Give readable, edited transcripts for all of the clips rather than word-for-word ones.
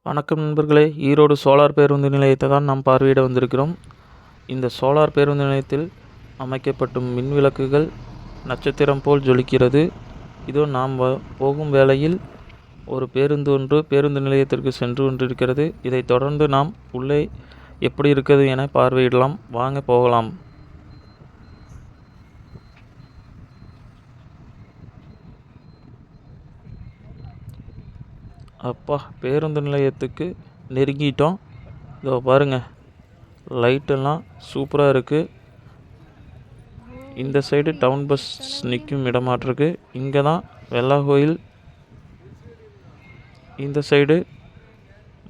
வணக்கம் நண்பர்களே, ஈரோடு சோலார் பேருந்து நிலையத்தை தான் நாம் பார்வையிட வந்திருக்கிறோம். இந்த சோலார் பேருந்து நிலையத்தில் அமைக்கப்படும் மின் விளக்குகள் நட்சத்திரம் போல் ஜொலிக்கிறது. இதோ நாம் போகும் வேளையில் ஒரு பேருந்து பேருந்து நிலையத்திற்கு சென்று கொண்டிருக்கிறது. இதைத் தொடர்ந்து நாம் உள்ளே எப்படி இருக்கிறது என பார்வையிடலாம். வாங்க போகலாம். அப்பா, பேருந்து நிலையத்துக்கு நெருங்கிட்டோம். இதோ பாருங்கள், லைட்டெல்லாம் சூப்பராக இருக்குது. இந்த சைடு டவுன் பஸ் நிற்கும் இடமாட்டிருக்கு. இங்கே தான் வெள்ளா கோயில். இந்த சைடு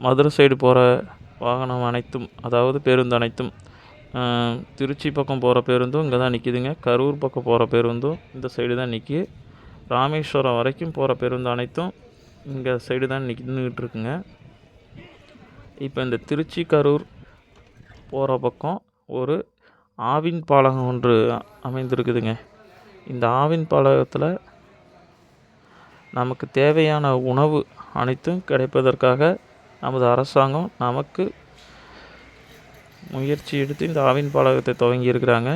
மதுரை சைடு போகிற வாகனம் அனைத்தும், அதாவது பேருந்து அனைத்தும், திருச்சி பக்கம் போகிற பேருந்தும் இங்கே தான் நிற்கிதுங்க. கரூர் பக்கம் போகிற பேருந்தும் இந்த சைடு தான் நிற்கி. ராமேஸ்வரம் வரைக்கும் போகிற பேருந்து அனைத்தும் இங்கே சைடு தான் நின்றுக்கிட்டு இருக்குங்க. இப்போ இந்த திருச்சி கரூர் போகிற பக்கம் ஒரு ஆவின் பாலகம் ஒன்று அமைந்திருக்குதுங்க. இந்த ஆவின் பாலகத்தில் நமக்கு தேவையான உணவு அனைத்தும் கிடைப்பதற்காக நமது அரசாங்கம் நமக்கு முயற்சி எடுத்து இந்த ஆவின் பாலகத்தை துவங்கியிருக்கிறாங்க.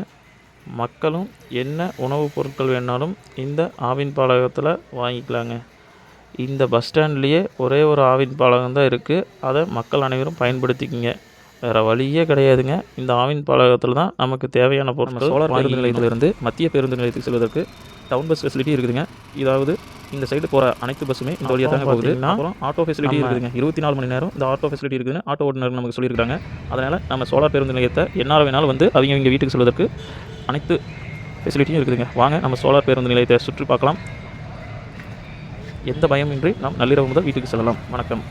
மக்களும் என்ன உணவுப் பொருட்கள் வேணாலும் இந்த ஆவின் பாலகத்தில் வாங்கிக்கலாங்க. இந்த பஸ் ஸ்டாண்ட்லேயே ஒரே ஒரு ஆவின் பாலகம் தான் இருக்குது. அதை மக்கள் அனைவரும் பயன்படுத்திக்கிங்க. வேறு வழியே கிடையாதுங்க. இந்த ஆவின் பாலகத்தில் தான் நமக்கு தேவையான பொருட்கள். சோலார் பேருந்து நிலையத்திலிருந்து மத்திய பேருந்து நிலையத்துக்கு செல்வதற்கு டவுன் பஸ் ஃபெசிலிட்டி இருக்குதுங்க. இதாவது இந்த சைடு போகிற அனைத்து பஸ்ஸுமே இந்த வழியாக தாங்க போகுது. அப்புறம் ஆட்டோ ஃபெசிலிட்டி இருக்குதுங்க. 24 மணி நேரம் இந்த ஆட்டோ ஃபெசிலிட்டி இருக்குதுன்னு ஆட்டோ ஓட்டுநர் நமக்கு சொல்லியிருக்காங்க. அதனால் நம்ம சோலார் பேருந்து நிலையத்தை எந்நேரம் வேணாலும் வந்து அவங்க வீட்டுக்கு செல்வதற்கு அனைத்து ஃபெசிலிட்டியும் இருக்குதுங்க. வாங்க நம்ம சோலார் பேருந்து நிலையத்தை சுற்றி பார்க்கலாம். எந்த பயமின்றி நாம் நள்ளிரவு முதல் வீட்டுக்கு செல்லலாம். வணக்கம்.